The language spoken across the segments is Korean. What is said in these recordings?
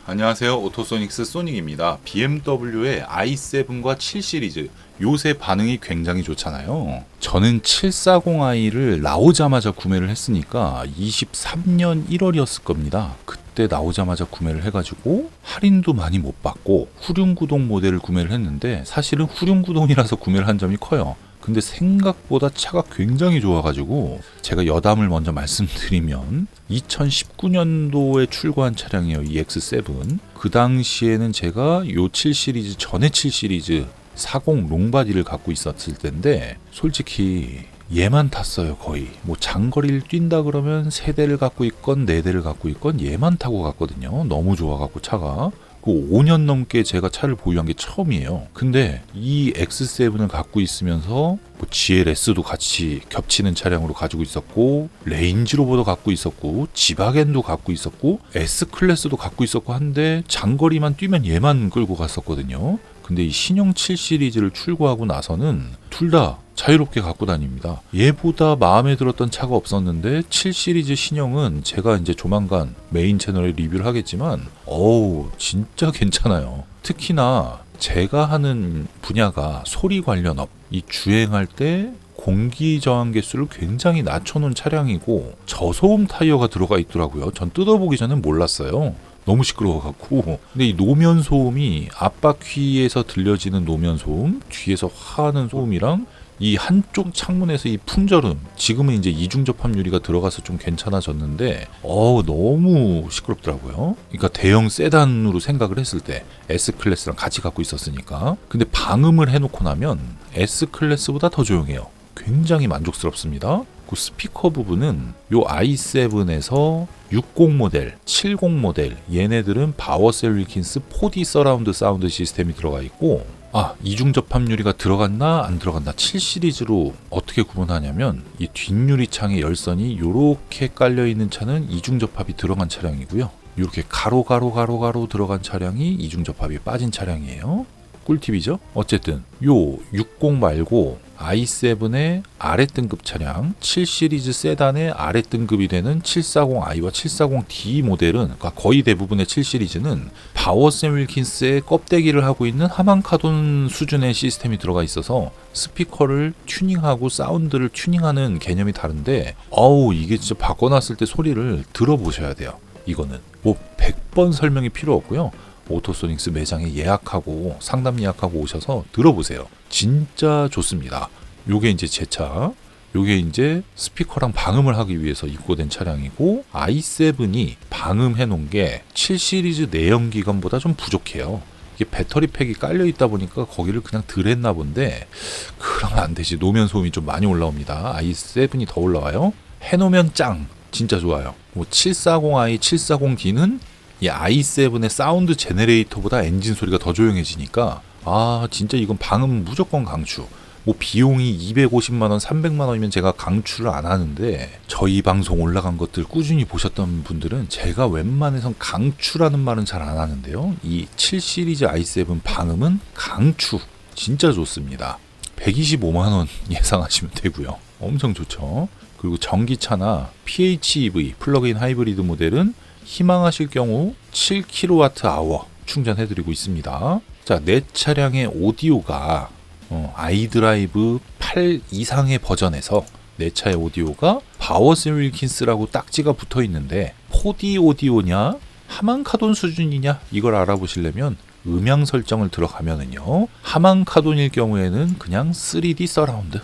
안녕하세요. 오토소닉스 소닉입니다. BMW의 i7과 7 시리즈 요새 반응이 굉장히 좋잖아요. 저는 740i를 나오자마자 구매를 했으니까 23년 1월이었을 겁니다. 그때 나오자마자 구매를 해가지고 할인도 많이 못 받고 후륜구동 모델을 구매를 했는데, 사실은 후륜구동이라서 구매를 한 점이 커요. 근데 생각보다 차가 굉장히 좋아가지고 제가 여담을 먼저 말씀드리면 2019년도에 출고한 차량이에요. 이 X7. 그 당시에는 제가 요 7 시리즈 전에 7 시리즈 40 롱바디를 갖고 있었을 텐데, 솔직히 얘만 탔어요. 거의 뭐 장거리를 뛴다 그러면 3대를 갖고 있건 4대를 갖고 있건 얘만 타고 갔거든요. 너무 좋아갖고 차가 5년 넘게 제가 차를 보유한 게 처음이에요. 근데 이 X7을 갖고 있으면서 뭐 GLS도 같이 겹치는 차량으로 가지고 있었고, 레인지로버도 갖고 있었고, 지바겐도 갖고 있었고, S클래스도 갖고 있었고 한데 장거리만 뛰면 얘만 끌고 갔었거든요. 근데 이 신형 7 시리즈를 출고하고 나서는 둘 다 자유롭게 갖고 다닙니다. 얘보다 마음에 들었던 차가 없었는데 7 시리즈 신형은 제가 이제 조만간 메인 채널에 리뷰를 하겠지만 진짜 괜찮아요. 특히나 제가 하는 분야가 소리 관련업, 이 주행할 때 공기 저항 개수를 굉장히 낮춰놓은 차량이고 저소음 타이어가 들어가 있더라고요. 전 뜯어보기 전엔 몰랐어요. 너무 시끄러워갖고. 근데 이 노면 소음이 앞바퀴에서 들려지는 노면 소음, 뒤에서 하는 소음이랑 이 한쪽 창문에서 이 풍절음, 지금은 이제 이중 접합유리가 들어가서 좀 괜찮아졌는데 너무 시끄럽더라고요. 그러니까 대형 세단으로 생각을 했을 때 S클래스랑 같이 갖고 있었으니까. 근데 방음을 해놓고 나면 S클래스보다 더 조용해요. 굉장히 만족스럽습니다. 그 스피커 부분은 요 i7에서 60 모델, 70 모델, 얘네들은 바워셀 윌킨스 4D 서라운드 사운드 시스템이 들어가 있고, 이중 접합유리가 들어갔나 안 들어갔나 7 시리즈로 어떻게 구분하냐면, 이 뒷유리 창에 열선이 이렇게 깔려 있는 차는 이중 접합이 들어간 차량이고요. 이렇게 가로 들어간 차량이 이중 접합이 빠진 차량이에요. 꿀팁이죠? 어쨌든 요 60 말고 i7의 아래 등급 차량, 7 시리즈 세단의 아래 등급이 되는 740i와 740d 모델은, 그러니까 거의 대부분의 7 시리즈는 바워셀 윌킨스의 껍데기를 하고 있는 하만카돈 수준의 시스템이 들어가 있어서 스피커를 튜닝하고 사운드를 튜닝하는 개념이 다른데, 이게 진짜 바꿔놨을 때 소리를 들어보셔야 돼요. 이거는 뭐 100번 설명이 필요 없고요. 오토소닉스 매장에 예약하고 상담 예약하고 오셔서 들어보세요. 진짜 좋습니다. 요게 이제 제 차, 요게 이제 스피커랑 방음을 하기 위해서 입고된 차량이고, i7이 방음해 놓은 게 7 시리즈 내연기관보다 좀 부족해요. 이게 배터리 팩이 깔려 있다 보니까 거기를 그냥 덜했나 본데, 그러면 안 되지. 노면 소음이 좀 많이 올라옵니다. i7이 더 올라와요. 해놓으면 짱, 진짜 좋아요. 뭐 740i, 740d는 이 i7의 사운드 제네레이터보다 엔진 소리가 더 조용해지니까 진짜 이건 방음 무조건 강추. 뭐 비용이 250만원, 300만원이면 제가 강추를 안 하는데, 저희 방송 올라간 것들 꾸준히 보셨던 분들은 제가 웬만해선 강추라는 말은 잘 안 하는데요, 이 7 시리즈 i7 방음은 강추. 진짜 좋습니다. 125만원 예상하시면 되고요. 엄청 좋죠. 그리고 전기차나 PHEV 플러그인 하이브리드 모델은 희망하실 경우 7kWh 충전해드리고 있습니다. 자, 내 차량의 오디오가 아이드라이브 8 이상의 버전에서 내 차의 오디오가 바워셀 윌킨스라고 딱지가 붙어 있는데 4D 오디오냐 하만카돈 수준이냐, 이걸 알아보시려면 음향 설정을 들어가면은요, 하만카돈일 경우에는 그냥 3D 서라운드,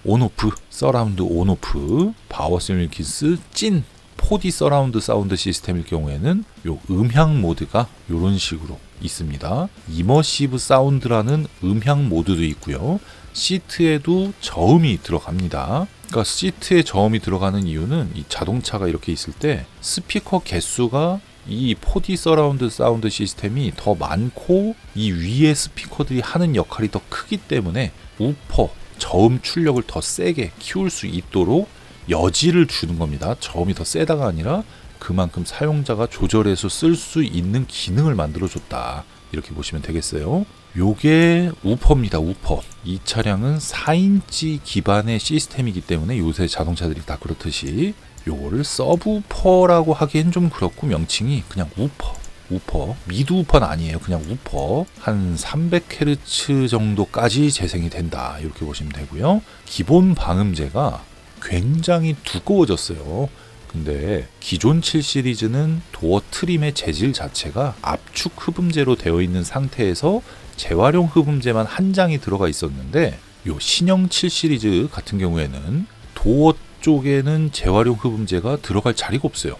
온오프, 서라운드 온오프, 바워셀 윌킨스 찐 4D 서라운드 사운드 시스템일 경우에는 요 음향 모드가 이런 식으로 있습니다. 이머시브 사운드라는 음향 모드도 있고요. 시트에도 저음이 들어갑니다. 그러니까 시트에 저음이 들어가는 이유는 이 자동차가 이렇게 있을 때 스피커 개수가 이 4D 서라운드 사운드 시스템이 더 많고 이 위에 스피커들이 하는 역할이 더 크기 때문에 우퍼, 저음 출력을 더 세게 키울 수 있도록 여지를 주는 겁니다. 저음이 더 세다가 아니라 그만큼 사용자가 조절해서 쓸 수 있는 기능을 만들어줬다, 이렇게 보시면 되겠어요. 요게 우퍼입니다. 우퍼. 이 차량은 4인치 기반의 시스템이기 때문에 요새 자동차들이 다 그렇듯이 요거를 서브우퍼라고 하기엔 좀 그렇고 명칭이 그냥 우퍼. 우퍼, 미드 우퍼는 아니에요. 그냥 우퍼 한 300Hz 정도까지 재생이 된다. 이렇게 보시면 되고요. 기본 방음제가 굉장히 두꺼워졌어요. 근데 기존 7 시리즈는 도어 트림의 재질 자체가 압축 흡음재로 되어 있는 상태에서 재활용 흡음재만 한 장이 들어가 있었는데 요 신형 7 시리즈 같은 경우에는 도어 쪽에는 재활용 흡음재가 들어갈 자리가 없어요.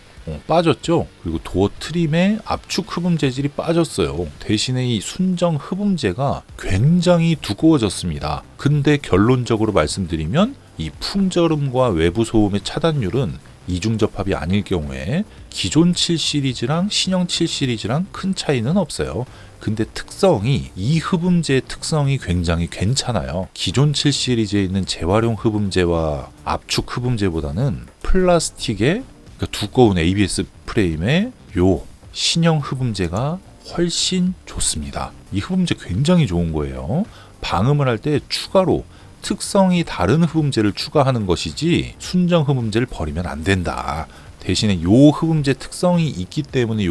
빠졌죠. 그리고 도어 트림의 압축 흡음 재질이 빠졌어요. 대신에 이 순정 흡음재가 굉장히 두꺼워졌습니다. 근데 결론적으로 말씀드리면 이 풍절음과 외부 소음의 차단율은 이중접합이 아닐 경우에 기존 7 시리즈랑 신형 7 시리즈랑 큰 차이는 없어요. 근데 특성이 이 흡음재의 특성이 굉장히 괜찮아요. 기존 7 시리즈에 있는 재활용 흡음재와 압축 흡음재보다는 플라스틱의 두꺼운 ABS 프레임의 요 신형 흡음재가 훨씬 좋습니다. 이 흡음재 굉장히 좋은 거예요. 방음을 할 때 추가로 특성이 다른 흡음재를 추가하는 것이지 순정 흡음재를 버리면 안 된다. 대신에 요 흡음재 특성이 있기 때문에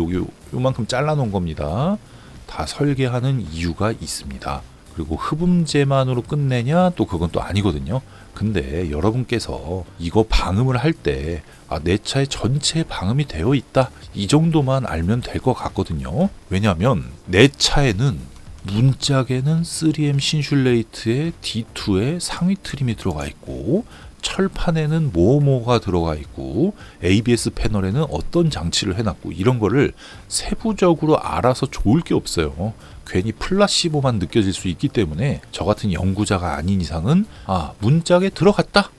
요만큼 잘라놓은 겁니다. 다 설계하는 이유가 있습니다. 그리고 흡음재만으로 끝내냐? 또 그건 또 아니거든요. 근데 여러분께서 이거 방음을 할 때 내 차에 전체 방음이 되어 있다. 이 정도만 알면 될 것 같거든요. 왜냐하면 내 차에는 문짝에는 3M 신슐레이트의 D2의 상위 트림이 들어가 있고 철판에는 뭐뭐가 들어가 있고 ABS 패널에는 어떤 장치를 해놨고 이런 거를 세부적으로 알아서 좋을 게 없어요. 괜히 플라시보만 느껴질 수 있기 때문에 저 같은 연구자가 아닌 이상은 문짝에 들어갔다,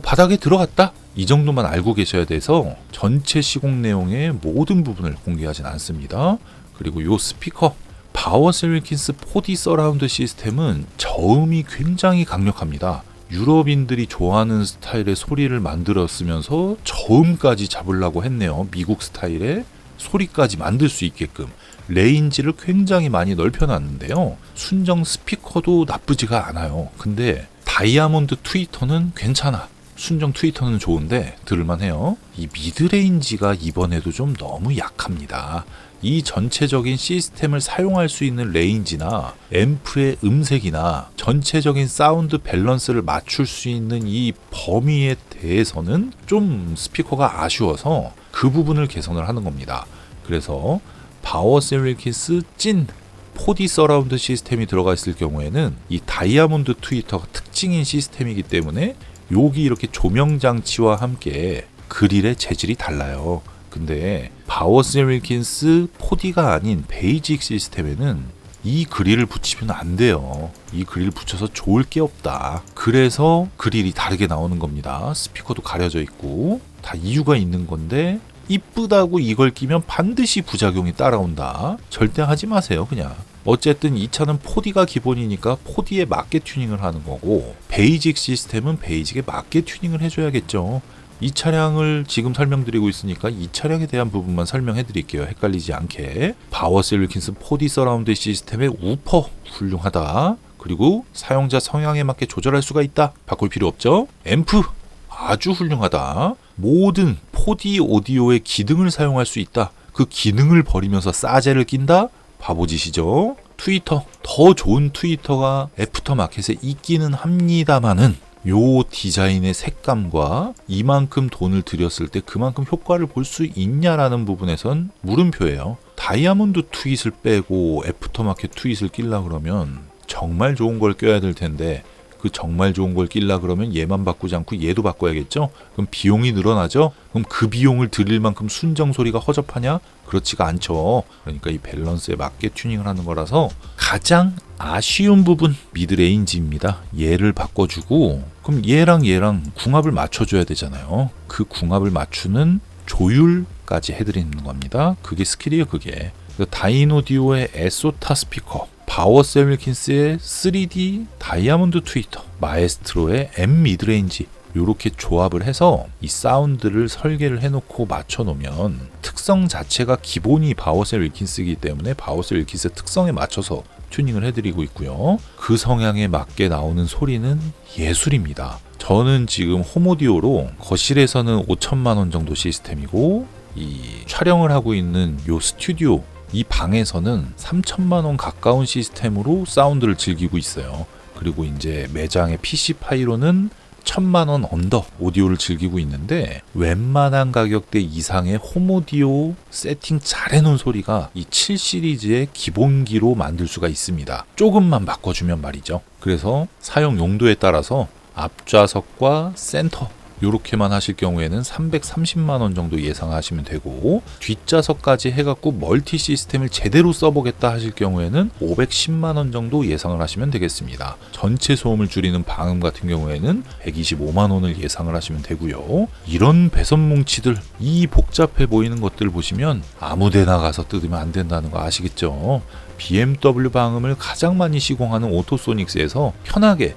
바닥에 들어갔다, 이 정도만 알고 계셔야 돼서 전체 시공 내용의 모든 부분을 공개하진 않습니다. 그리고 요 스피커 바워셀 윌킨스 4D 서라운드 시스템은 저음이 굉장히 강력합니다. 유럽인들이 좋아하는 스타일의 소리를 만들었으면서 저음까지 잡으려고 했네요. 미국 스타일의 소리까지 만들 수 있게끔 레인지를 굉장히 많이 넓혀놨는데요. 순정 스피커도 나쁘지가 않아요. 근데 다이아몬드 트위터는 괜찮아. 순정 트위터는 좋은데 들을만해요. 이 미드레인지가 이번에도 좀 너무 약합니다. 이 전체적인 시스템을 사용할 수 있는 레인지나 앰프의 음색이나 전체적인 사운드 밸런스를 맞출 수 있는 이 범위에 대해서는 좀 스피커가 아쉬워서 그 부분을 개선을 하는 겁니다. 그래서 바워셀 윌킨스 찐 4D 서라운드 시스템이 들어가 있을 경우에는 이 다이아몬드 트위터가 특징인 시스템이기 때문에 여기 이렇게 조명 장치와 함께 그릴의 재질이 달라요. 근데 바워셀 윌킨스 4D가 아닌 베이직 시스템에는 이 그릴을 붙이면 안 돼요. 이 그릴 붙여서 좋을 게 없다. 그래서 그릴이 다르게 나오는 겁니다. 스피커도 가려져 있고 다 이유가 있는 건데 이쁘다고 이걸 끼면 반드시 부작용이 따라온다. 절대 하지 마세요. 그냥 어쨌든 이 차는 4D가 기본이니까 4D에 맞게 튜닝을 하는 거고 베이직 시스템은 베이직에 맞게 튜닝을 해줘야겠죠. 이 차량을 지금 설명드리고 있으니까 이 차량에 대한 부분만 설명해 드릴게요. 헷갈리지 않게. 바워셀 윌킨스 4D 서라운드 시스템의 우퍼 훌륭하다. 그리고 사용자 성향에 맞게 조절할 수가 있다. 바꿀 필요 없죠. 앰프 아주 훌륭하다. 모든 4D 오디오의 기능을 사용할 수 있다. 그 기능을 버리면서 싸제를 낀다? 바보짓이죠. 트위터, 더 좋은 트위터가 애프터마켓에 있기는 합니다만은 요 디자인의 색감과 이만큼 돈을 들였을 때 그만큼 효과를 볼 수 있냐라는 부분에선 물음표예요. 다이아몬드 트윗을 빼고 애프터마켓 트윗을 끼려 그러면 정말 좋은 걸 껴야 될 텐데 그 정말 좋은 걸 끼려 그러면 얘만 바꾸지 않고 얘도 바꿔야겠죠? 그럼 비용이 늘어나죠? 그럼 그 비용을 들일 만큼 순정 소리가 허접하냐? 그렇지가 않죠. 그러니까 이 밸런스에 맞게 튜닝을 하는 거라서 가장 아쉬운 부분 미드레인지입니다. 얘를 바꿔주고 그럼 얘랑 궁합을 맞춰줘야 되잖아요. 그 궁합을 맞추는 조율까지 해드리는 겁니다. 그게 스킬이에요. 그게. 다이노디오의 에소타 스피커, 바워셀 윌킨스의 3D 다이아몬드 트위터, 마에스트로의 M 미드레인지 이렇게 조합을 해서 이 사운드를 설계를 해놓고 맞춰놓으면 특성 자체가 기본이 바워셀 윌킨스이기 때문에 바워셀 윌킨스 특성에 맞춰서 튜닝을 해드리고 있고요. 그 성향에 맞게 나오는 소리는 예술입니다. 저는 지금 홈오디오로 거실에서는 5천만 원 정도 시스템이고 이 촬영을 하고 있는 요 스튜디오 이 방에서는 3천만 원 가까운 시스템으로 사운드를 즐기고 있어요. 그리고 이제 매장의 PC 파이로는 1,000만 원 언더 오디오를 즐기고 있는데 웬만한 가격대 이상의 홈오디오 세팅 잘 해놓은 소리가 이 7 시리즈의 기본기로 만들 수가 있습니다. 조금만 바꿔주면 말이죠. 그래서 사용 용도에 따라서 앞좌석과 센터 요렇게만 하실 경우에는 330만 원 정도 예상하시면 되고, 뒷좌석까지 해갖고 멀티 시스템을 제대로 써보겠다 하실 경우에는 510만 원 정도 예상을 하시면 되겠습니다. 전체 소음을 줄이는 방음 같은 경우에는 125만 원을 예상을 하시면 되고요. 이런 배선 뭉치들, 이 복잡해 보이는 것들 보시면 아무데나 가서 뜯으면 안 된다는 거 아시겠죠? BMW 방음을 가장 많이 시공하는 오토소닉스에서 편하게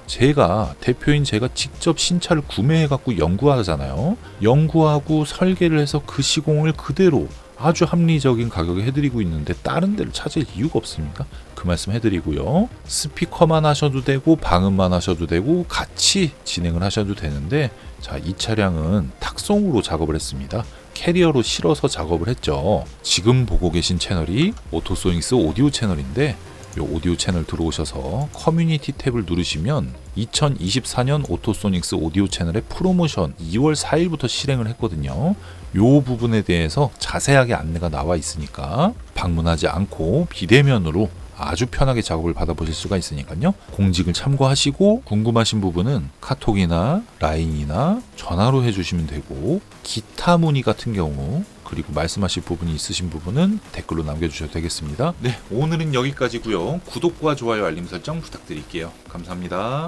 대표인 제가 직접 신차를 구매해갖고 연구하잖아요. 연구하고 설계를 해서 그 시공을 그대로 아주 합리적인 가격에 해드리고 있는데 다른 데를 찾을 이유가 없습니까? 그 말씀 해드리고요. 스피커만 하셔도 되고 방음만 하셔도 되고 같이 진행을 하셔도 되는데, 자, 이 차량은 탁송으로 작업을 했습니다. 캐리어로 실어서 작업을 했죠. 지금 보고 계신 채널이 오토소닉스 오디오 채널인데, 이 오디오 채널 들어오셔서 커뮤니티 탭을 누르시면 2024년 오토소닉스 오디오 채널의 프로모션 2월 4일부터 실행을 했거든요. 이 부분에 대해서 자세하게 안내가 나와 있으니까 방문하지 않고 비대면으로 아주 편하게 작업을 받아보실 수가 있으니까요. 공직을 참고하시고 궁금하신 부분은 카톡이나 라인이나 전화로 해주시면 되고, 기타 문의 같은 경우 그리고 말씀하실 부분이 있으신 부분은 댓글로 남겨주셔도 되겠습니다. 네, 오늘은 여기까지고요. 구독과 좋아요, 알림 설정 부탁드릴게요. 감사합니다.